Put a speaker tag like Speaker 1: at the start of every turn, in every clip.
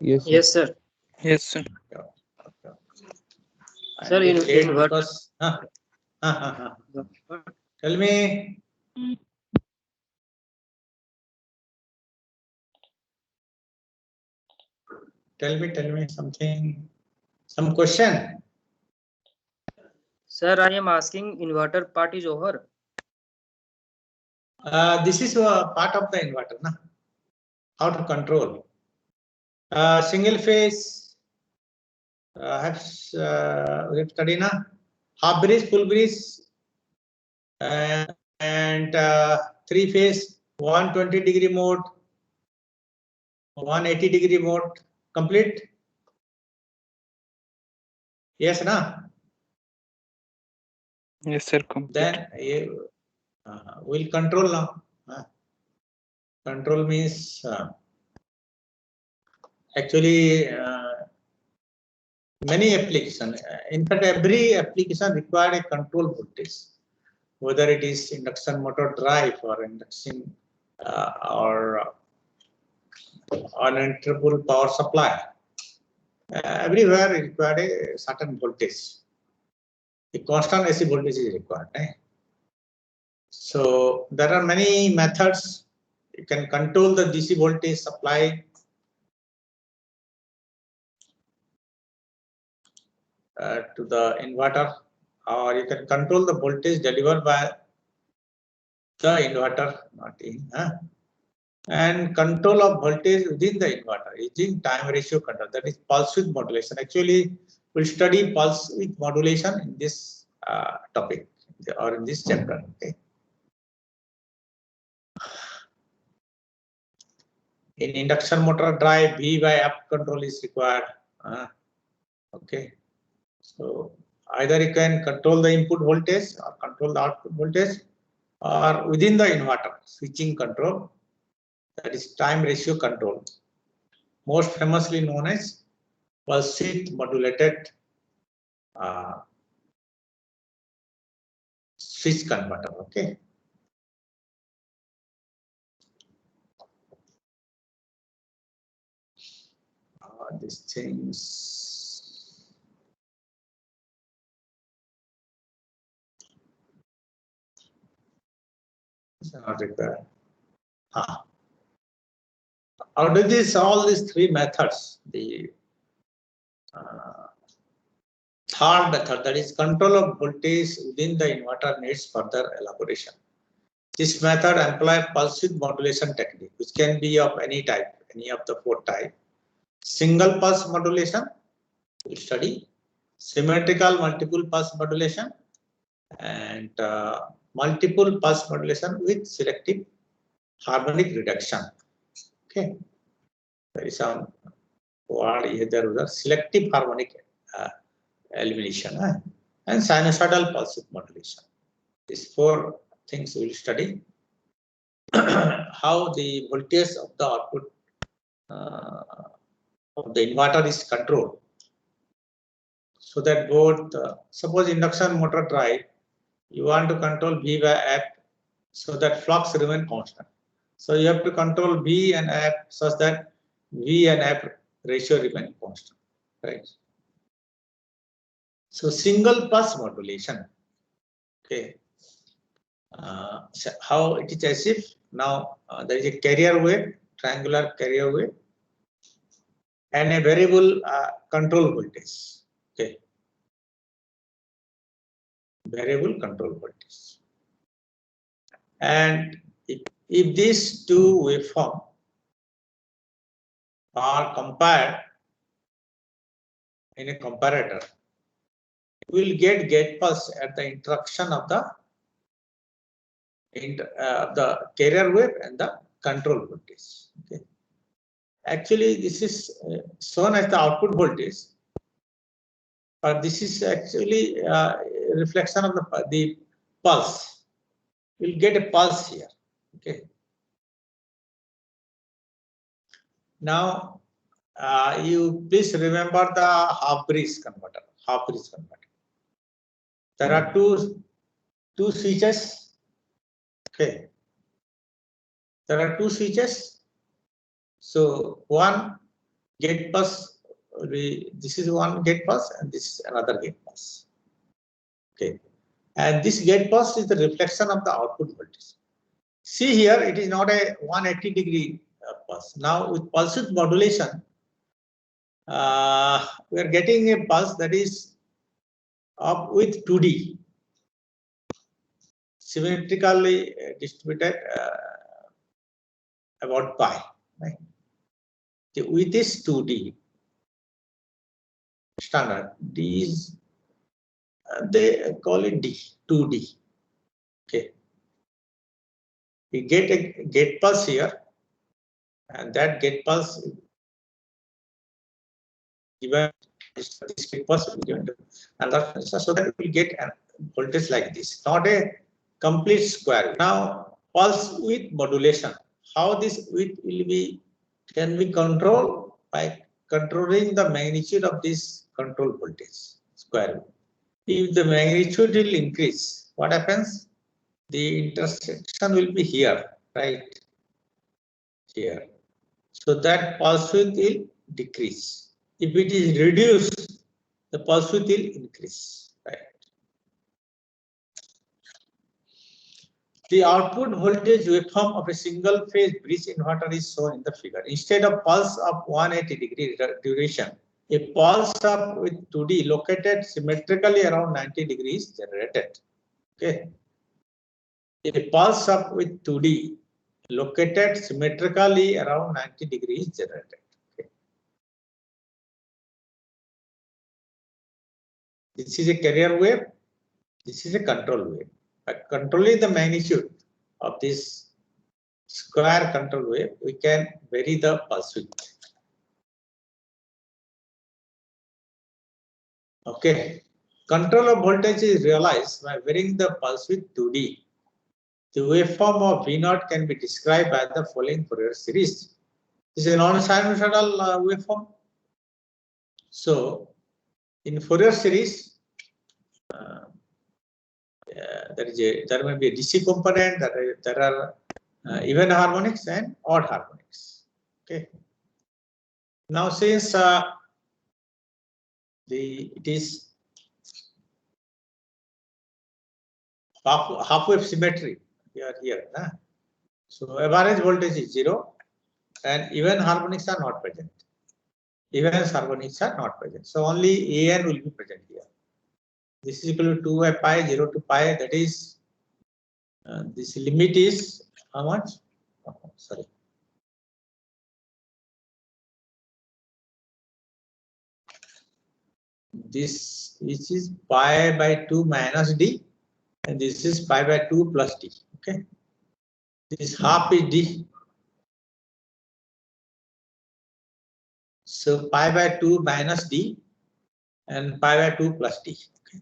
Speaker 1: Yes, sir.
Speaker 2: Yes, sir.
Speaker 3: Yes, sir.
Speaker 4: Okay, okay.
Speaker 2: Sir,
Speaker 4: I'm
Speaker 2: in
Speaker 4: little late
Speaker 2: inverter.
Speaker 4: because tell me. Tell me something. Some question.
Speaker 2: Sir, I am asking inverter part is over.
Speaker 4: This is part of the inverter, na? How to control. Single phase. We have studied na? Half bridge, full bridge, and three phase, 120-degree mode, 180-degree mode. Complete. Yes, na?
Speaker 3: Yes, sir. Complete.
Speaker 4: Then we'll control now. Control means actually many applications. In fact, every application require a control voltage, whether it is induction motor drive or induction or uninterruptible power supply. Everywhere required a certain voltage. The constant AC voltage is required. So there are many methods. You can control the DC voltage supply to the inverter, or you can control the voltage delivered by the inverter, not in. And control of voltage within the inverter using time ratio control, that is pulse width modulation. Actually, we'll study pulse width modulation in this topic or in this chapter. Okay. In induction motor drive, V by up control is required. Okay. So either you can control the input voltage or control the output voltage, or within the inverter switching control, that is time ratio control, most famously known as pulse width modulated switch converter. Okay. These things. Not required. Out of this, all these three methods, the third method, that is control of voltage within the inverter, needs further elaboration. This method employs pulse width modulation technique, which can be of any type, any of the four types. Single pulse modulation, we'll study. Symmetrical multiple pulse modulation, and multiple pulse modulation with selective harmonic reduction. Okay. There is some word here, there was selective harmonic elimination and sinusoidal pulse width modulation. These four things we will study. How the voltage of the output of the inverter is controlled. So that both, suppose induction motor drive, you want to control V by F so that flux remain constant. So you have to control V and F such that V and F ratio remain constant, right? So single pulse modulation. Okay. So how it is as if now there is a carrier wave, triangular carrier wave, and a variable control voltage. Okay. Variable control voltage. And if these two waveforms are compared in a comparator, we will get gate pulse at the interaction of the carrier wave and the control voltage. Okay. Actually, this is shown as the output voltage, but this is actually a reflection of the pulse. We'll get a pulse here. Okay. Now, you please remember the half bridge converter. Half bridge converter. There are two switches. Okay. There are two switches. So one gate bus will be, this is one gate bus and this is another gate bus. Okay, and this gate bus is the reflection of the output voltage. See here, it is not a 180-degree pulse. Now with pulse width modulation, we are getting a pulse that is up with 2D, symmetrically distributed about pi. Right? The width is 2D. Standard D is they call it D, 2D. Okay. We get a gate pulse here, and that gate pulse given this gate pulse will be given to another, so that we will get a voltage like this, not a complete square. Now pulse width modulation. How this width will be can be controlled by controlling the magnitude of this control voltage square wave. If the magnitude will increase, what happens? The intersection will be here, right? Here. So that pulse width will decrease. If it is reduced, the pulse width will increase, right? The output voltage waveform of a single phase bridge inverter is shown in the figure. Instead of pulse of 180-degree duration, a pulse up with 2D located symmetrically around 90 degrees generated. Okay. A pulse up with 2D located symmetrically around 90 degrees generated. Okay. This is a carrier wave. This is a control wave. By controlling the magnitude of this square control wave, we can vary the pulse width. Okay. Control of voltage is realized by varying the pulse width 2D. The waveform of V0 can be described by the following Fourier series. This is a non-sinusoidal waveform. So, in Fourier series, there may be a DC component. There are even harmonics and odd harmonics. Okay. Now, since it is half wave symmetry, we are here. So average voltage is 0, and even harmonics are not present. Even harmonics are not present. So only AN will be present here. This is equal to 2 pi, 0 to pi. That is, this limit is how much? Oh, sorry. This is pi by 2 minus D, and this is pi by 2 plus D. Okay. This half is D. So pi by 2 minus D and pi by 2 plus D. Okay.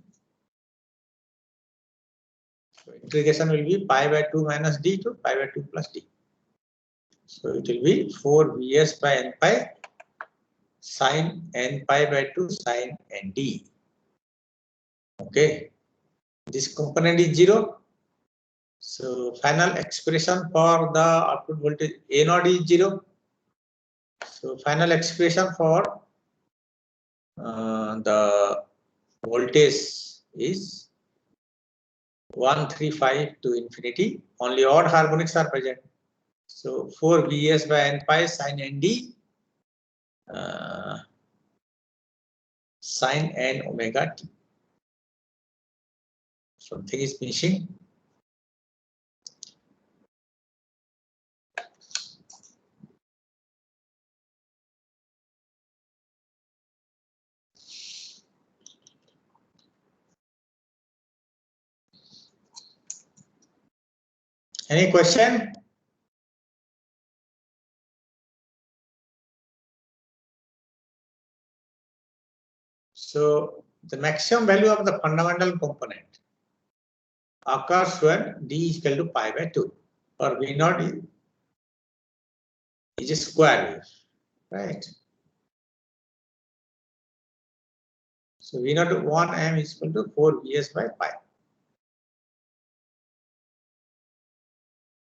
Speaker 4: So integration will be pi by 2 minus D to pi by 2 plus D. So it will be 4 Vs by n pi sine n pi by 2 sine nd. Okay. This component is 0. So final expression for the output voltage A0 is 0. So final expression for the voltage is 135 to infinity. Only odd harmonics are present. So 4 Vs by n pi sine nd sine n omega t. Something is missing. Any question? So the maximum value of the fundamental component occurs when D is equal to pi by 2, or V0 is a square wave, right? So V0 1 m is equal to 4 Vs by pi.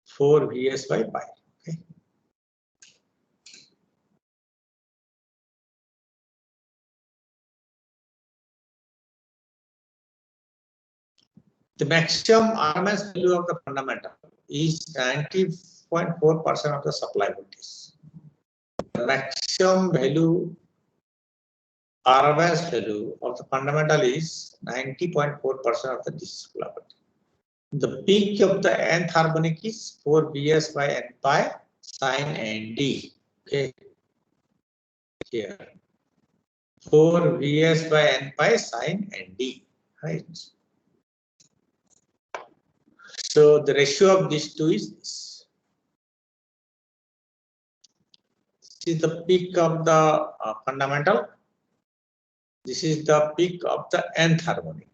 Speaker 4: 4 Vs by pi. Okay. The maximum RMS value of the fundamental is 90.4% of the supply voltage. The maximum value RMS value of the fundamental is 90.4% of the DC supply voltage. The peak of the nth harmonic is 4 Vs by n pi sin Nd. Okay. Here. 4 Vs by n pi sin Nd. Right. So the ratio of these two is this. This is the peak of the fundamental. This is the peak of the nth harmonic.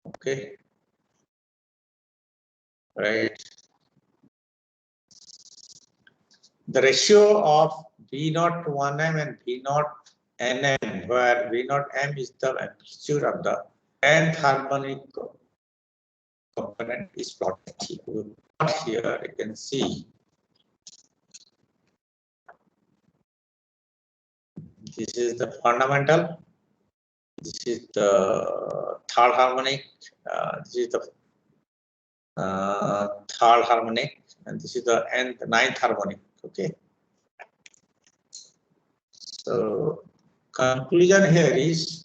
Speaker 4: Okay. Right. The ratio of V0 1m and V0 nm, where V0 m is the amplitude of the nth harmonic component, is plotted here. Here you can see this is the fundamental, this is the third harmonic, this is the third harmonic, and this is the ninth harmonic. Okay. So conclusion here is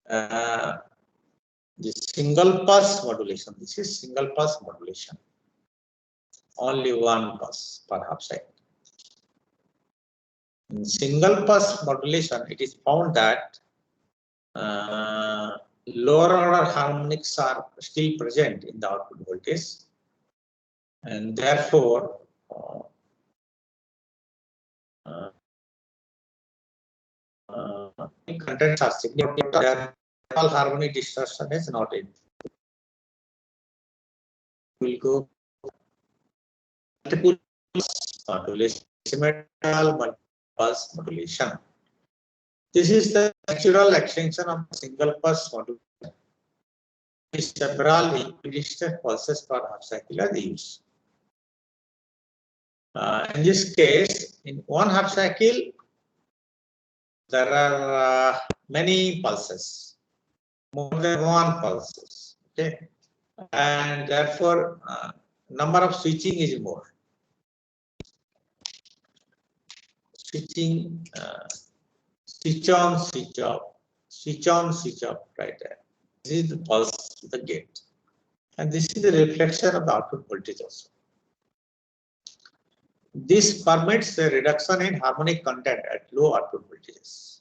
Speaker 4: the single pulse modulation. This is single pulse modulation. Only one pulse per half cycle. In single pulse modulation, it is found that lower order harmonics are still present in the output voltage, and therefore contents are significant. All harmonic distortion is not in. We'll go multiple modulation, symmetrical pulse modulation. This is the natural extension of single pulse modulation. Several equidistant pulses per half cycle are used. In this case, in one half cycle, there are many pulses, more than one pulses. Okay, and therefore, number of switching is more. Switching, switch on, switch off, switch on, switch off, right there. This is the pulse to the gate, and this is the reflection of the output voltage also. This permits a reduction in harmonic content at low output voltages.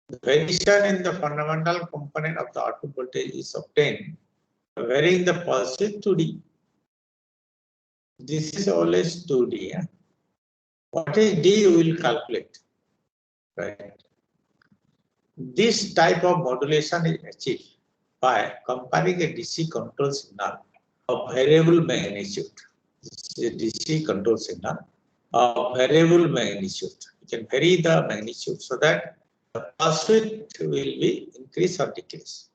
Speaker 4: The variation in the fundamental component of the output voltage is obtained by varying the pulse with 2D. This is always 2D. Yeah? What is D we will calculate. Right. This type of modulation is achieved by comparing a DC control signal of variable magnitude. This is a DC control signal of variable magnitude. You can vary the magnitude so that the pulse width will be increase or decrease.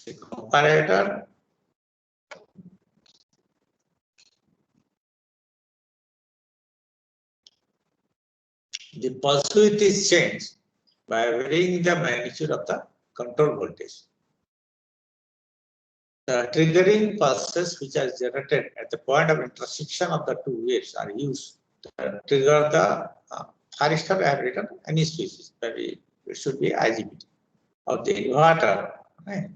Speaker 4: The comparator the pulse width is changed by varying the magnitude of the control voltage. The triggering pulses which are generated at the point of intersection of the two waves are used to trigger the thyristor. I have written any species, maybe it should be IGBT of the inverter. Right?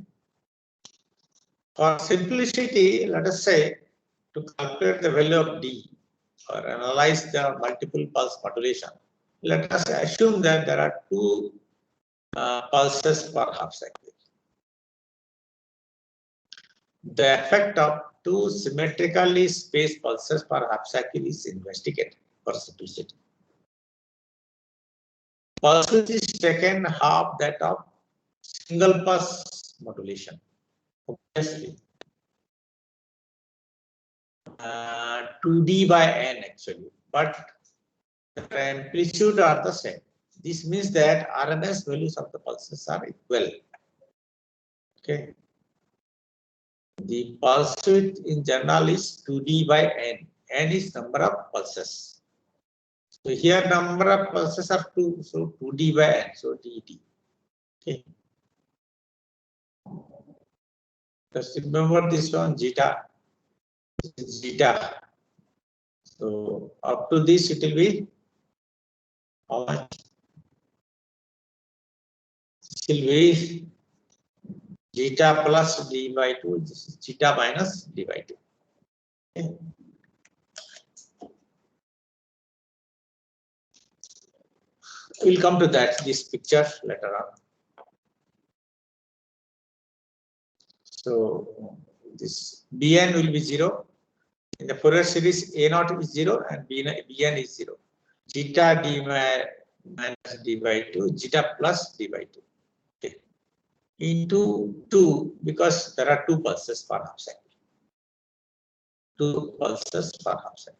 Speaker 4: For simplicity, let us say to calculate the value of D or analyze the multiple pulse modulation, let us assume that there are two pulses per half cycle. The effect of two symmetrically spaced pulses per half cycle is investigated for simplicity. Pulse width is taken half that of single pulse modulation. Obviously, 2D by n actually, but the amplitude are the same. This means that RMS values of the pulses are equal. Okay. The pulse width in general is 2D by n. N is number of pulses. So here number of pulses are 2, so 2d by n, so dt. Okay. Just remember this one, zeta. This is zeta. So up to this it will be how much? It will be zeta plus d by 2. This is zeta minus d by 2. Okay. We'll come to that, this picture later on. So this Bn will be 0. In the Fourier series, A0 is 0 and Bn is 0. Zeta d minus d by 2, zeta plus d by 2. Okay. Into 2, because there are 2 pulses per half cycle. 2 pulses per half cycle.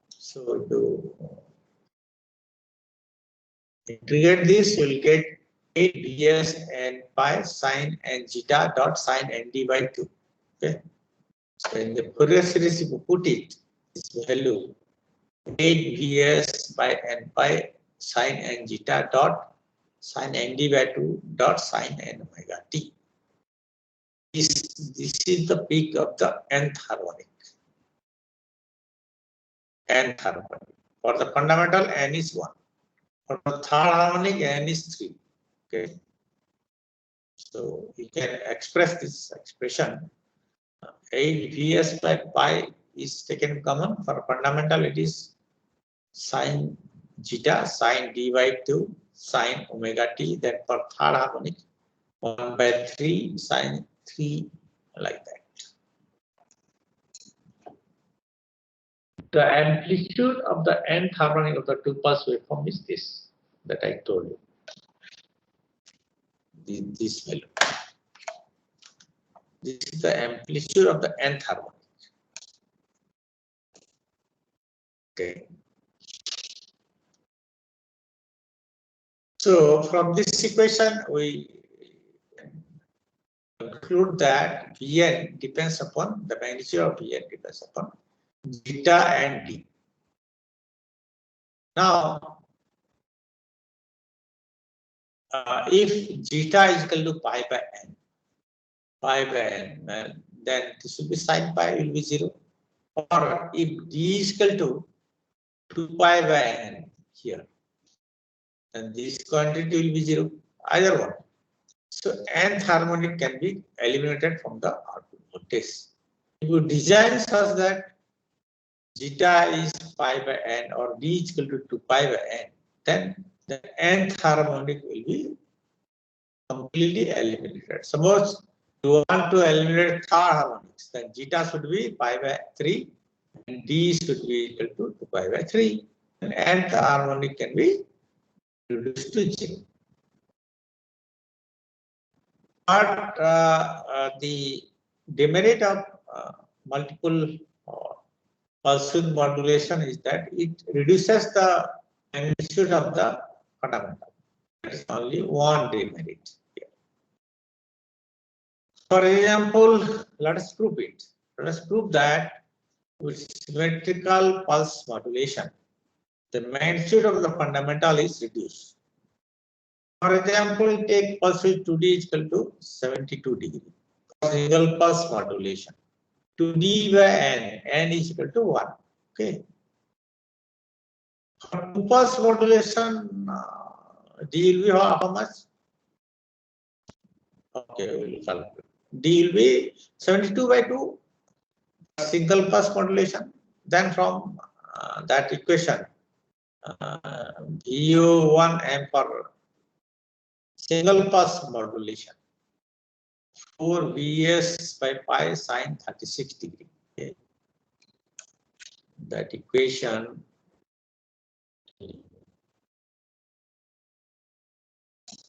Speaker 4: So to integrate this, you will get 8 Vs and pi sine and zeta dot sine nd by 2. Okay. So in the Fourier series, if you put it, this value 8 Vs by n pi sine and zeta dot sine nd by 2 dot sine n omega t. This is the peak of the nth harmonic. Nth harmonic. For the fundamental, n is 1. For the third harmonic, n is 3. Okay. So you can express this expression. 8 Vs by pi is taken common. For fundamental, it is sine zeta, sine d by 2, sine omega t. Then for third harmonic, 1 by 3, sine 3, like that. The amplitude of the nth harmonic of the 2 pulse waveform is this, that I told you. This value. This is the amplitude of the nth harmonic. Okay. So from this equation, we conclude that Vn depends upon the magnitude of Vn depends upon zeta and d. Now, if zeta is equal to pi by n, then this will be sine pi will be 0. Or if d is equal to 2 pi by n here, then this quantity will be 0. Either one. So nth harmonic can be eliminated from the output voltage. If you design such that zeta is pi by n or d is equal to 2 pi by n, then the nth harmonic will be completely eliminated. Suppose you want to eliminate third harmonics, then zeta should be pi by 3 and d should be equal to 2 pi by 3. And nth harmonic can be reduced to 0. But the demerit of multiple pulse width modulation is that it reduces the magnitude of the fundamental. There is only one demerit here. For example, let us prove it. Let us prove that with symmetrical pulse modulation, the magnitude of the fundamental is reduced. For example, take pulse width 2D is equal to 72 degree. Single pulse modulation. 2D by n is equal to 1. Okay. For 2 pulse modulation, D will be how much? Okay, we will calculate. D will be 72 by 2. Single pulse modulation. Then from that equation, VU1M for single pulse modulation. 4 Vs by pi sine 36 degree. Okay. That equation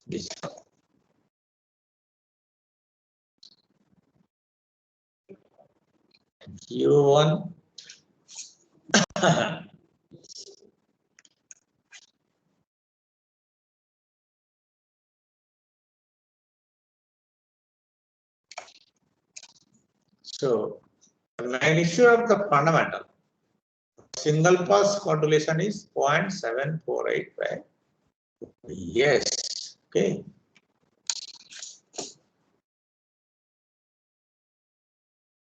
Speaker 4: this U1 so the magnitude of the fundamental single pulse modulation is 0.748 yes. Okay.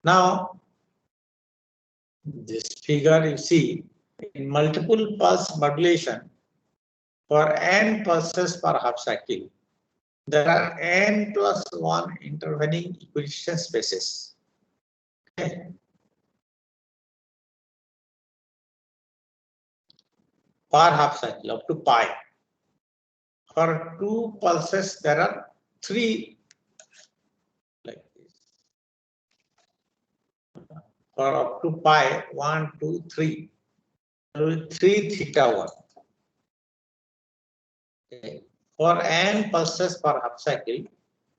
Speaker 4: Now, this figure you see in multiple pulse modulation for n pulses per half cycle, there are n plus 1 intervening equidistant spaces. Okay. Per half cycle up to pi. For 2 pulses, there are 3 like this. For up to pi, 1, 2, 3. 3 theta 1. Okay. For n pulses per half cycle,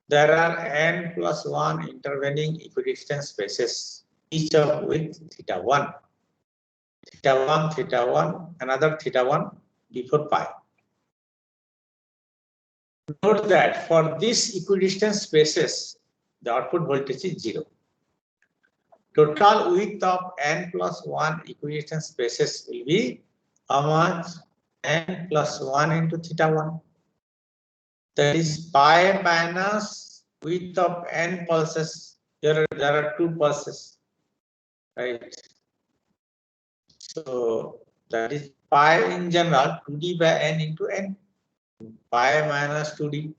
Speaker 4: there are n plus 1 intervening equidistant spaces, each of with theta 1. Theta 1, another theta 1 before pi. Note that for these equidistant spaces, the output voltage is 0. Total width of n plus 1 equidistant spaces will be how much? N plus 1 into theta 1. That is pi minus width of n pulses. There are 2 pulses, right? So that is pi in general, 2d by n into n. Pi minus 2d.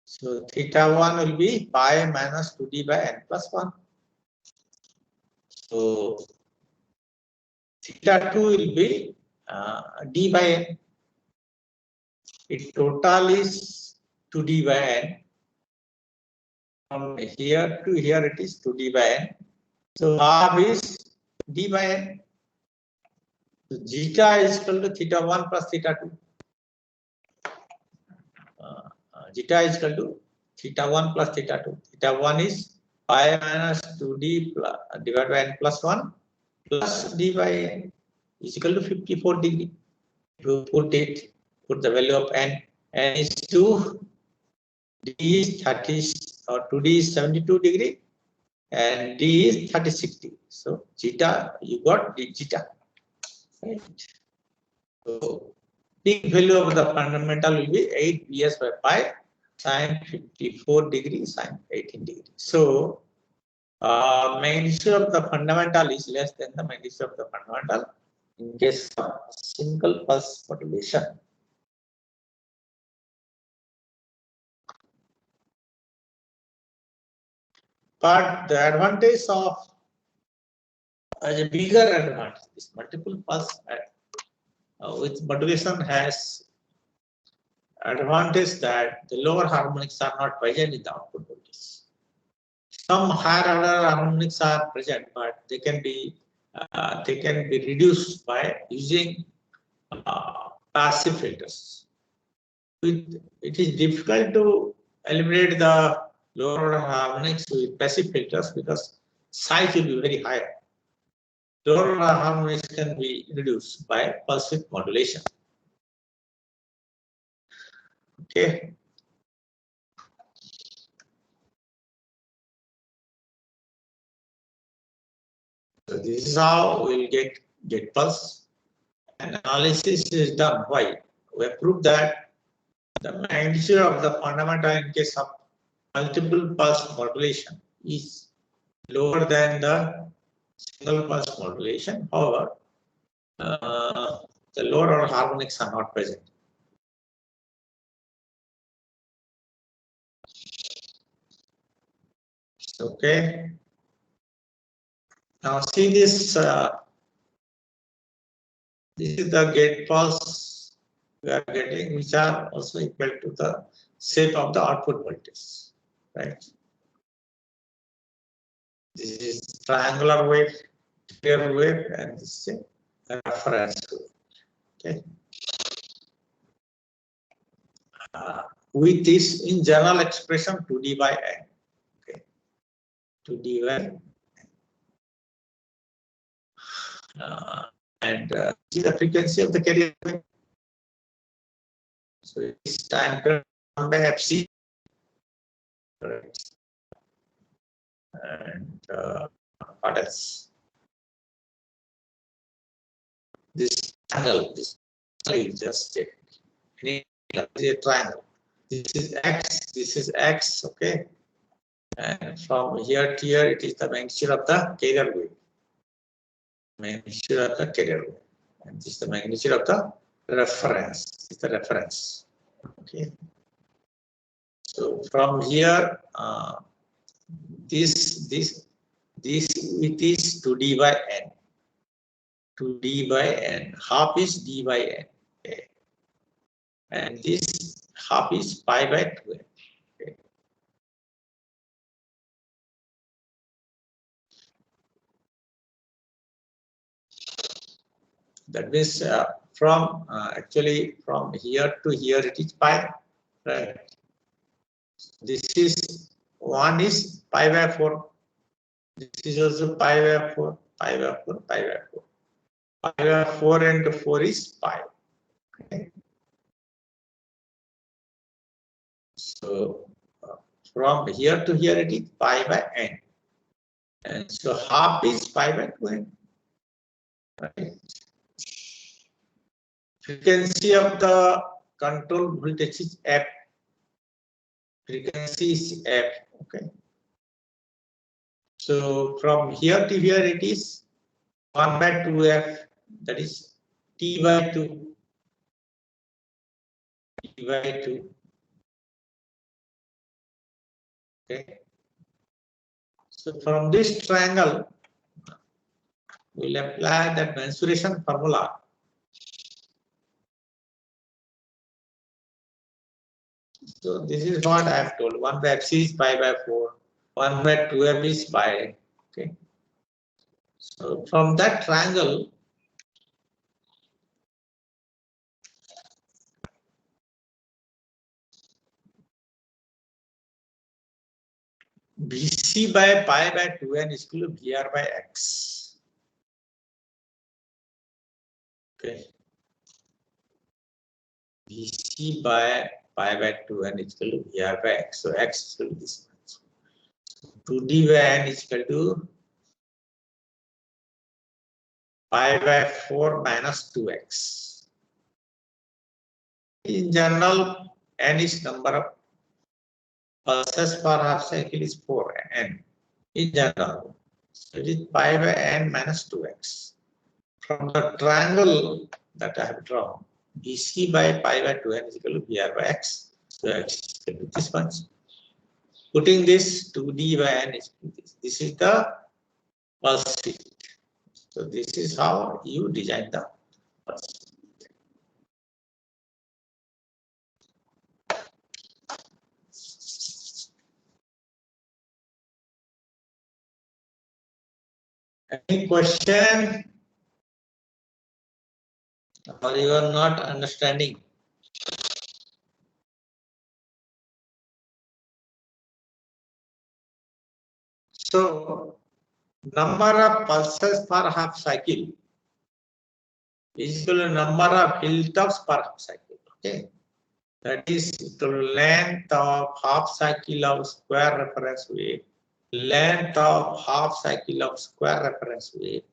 Speaker 4: So theta 1 will be pi minus 2d by n plus 1. So theta 2 will be d by n. Its total is 2d by n. From here to here it is 2d by n. So half is d by n. So zeta is equal to theta 1 plus theta 2. Zeta is equal to theta 1 plus theta 2. Theta 1 is pi minus 2d plus, divided by n plus 1 plus d by n is equal to 54 degree. To put the value of n is 2, d is 30 or 2d is 72 degree and d is 36 degree. So zeta, you got d zeta. Right. So peak value of the fundamental will be 8 ps by pi sine 54 degree sine 18 degree. So magnitude of the fundamental is less than the magnitude of the fundamental in case of single pulse modulation. But the advantage of a bigger advantage, this multiple pulse with modulation has advantage that the lower harmonics are not present in the output voltage. Some higher order harmonics are present, but they can be reduced by using passive filters. It is difficult to eliminate the lower order harmonics with passive filters because size will be very high. Lower order harmonics can be reduced by pulse width modulation. Okay. So this is how we'll get pulse. Analysis is done. Why? We have proved that the magnitude of the fundamental in case of multiple pulse modulation is lower than the single pulse modulation. However, the lower order harmonics are not present. Okay. Now see this. This is the gate pulse we are getting, which are also equal to the shape of the output voltage, right? This is triangular wave, clear wave, and this is a reference wave. Okay. With this in general expression 2d by n. Okay. 2d by n. And see the frequency of the carrier wave. So it's time period 1 by fc. Right. And what else? this triangle, this you just check. This is a triangle. This is x, this is x, okay. And from here to here, it is the magnitude of the carrier wave. Magnitude of the carrier wave. And this is the magnitude of the reference. This is the reference. Okay. So from here, this it is 2d by n. 2d by n. Half is d by n. Okay. And this half is pi by 2n. Okay. That means actually from here to here it is pi, right? This is one is pi by 4. This is also pi by 4, pi by 4, pi by 4. Pi by 4 and 4 is pi. Okay. So from here to here it is pi by n. And so half is pi by 2n. Right. Frequency of the control voltage is F. Frequency is F. Okay. So from here to here it is 1 by 2F. That is T by 2. T by 2. Okay. So from this triangle, we'll apply that mensuration formula. So this is what I have told. 1 by FC is pi by 4. 1 by 2F is pi. Okay. So from that triangle, BC by pi by 2n is equal to VR by X. Okay. BC by pi by 2n is equal to VR by X. So X is equal to this much. 2D by n is equal to pi by 4 minus 2x. In general, n is number of pulses per half cycle is 4n. In general, so it is pi by n minus 2x. From the triangle that I have drawn, BC by pi by 2n is equal to VR by X. So X is equal to this much. Putting this 2D by n is this. This is the pulse width. So this is how you design the pulse. Any question? Or you are not understanding? So, number of pulses per half cycle is equal to number of Hilltops per half cycle. Okay, that is the length of half cycle of square reference wave. Length of half cycle of square reference wave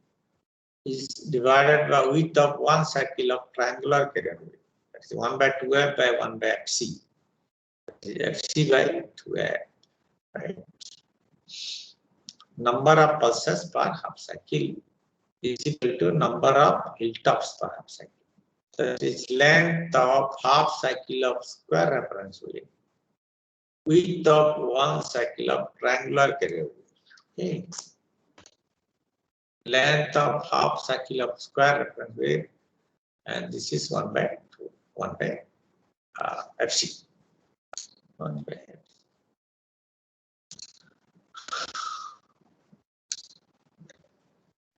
Speaker 4: is divided by width of one cycle of triangular carrier wave. That is 1 by 2F by 1 by FC. FC by 2F. Right. Number of pulses per half cycle is equal to number of Hilltops per half cycle. That is length of half cycle of square reference wave. Width of one cycle of triangular carrier wave. Okay. Length of half cycle of square reference wave, and this is 1 by 2, 1 by FC. 1 by FC.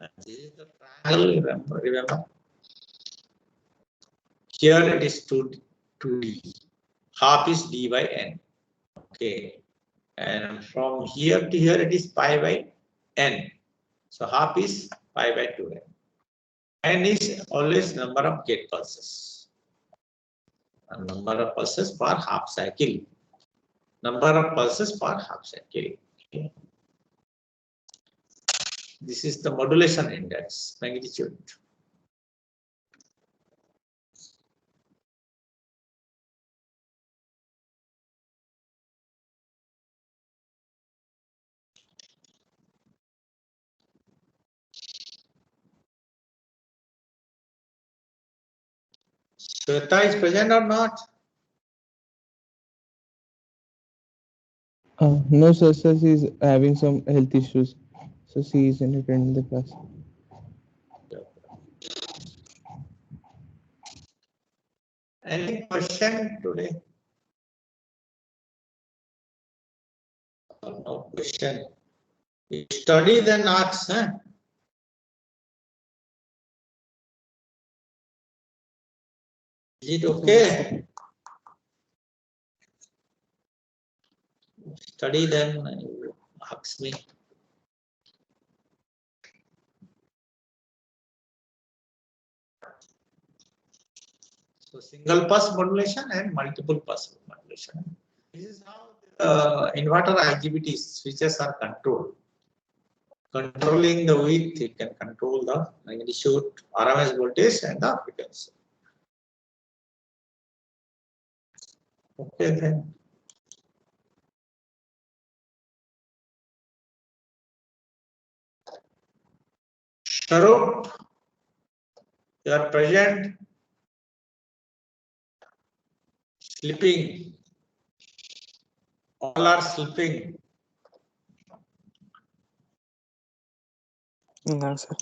Speaker 4: And this is the triangle, remember. Here it is 2D. Half is D by N. Okay. And from here to here it is pi by N. So half is pi by 2N. N is always number of gate pulses. And number of pulses per half cycle. Number of pulses per half cycle. Okay. This is the modulation index magnitude. Shweta is present or not?
Speaker 1: No, sir, she is having some health issues, so she is in attending the class.
Speaker 4: Any question today? No question. You study then ask, huh? Is it okay? Study then you ask me. So single pass modulation and multiple pass modulation. This is how the inverter IGBT switches are controlled. Controlling the width, you can control the magnitude, RMS voltage and the frequency. Okay then. Sharup, you are present. Sleeping. All are sleeping.
Speaker 1: No, sir.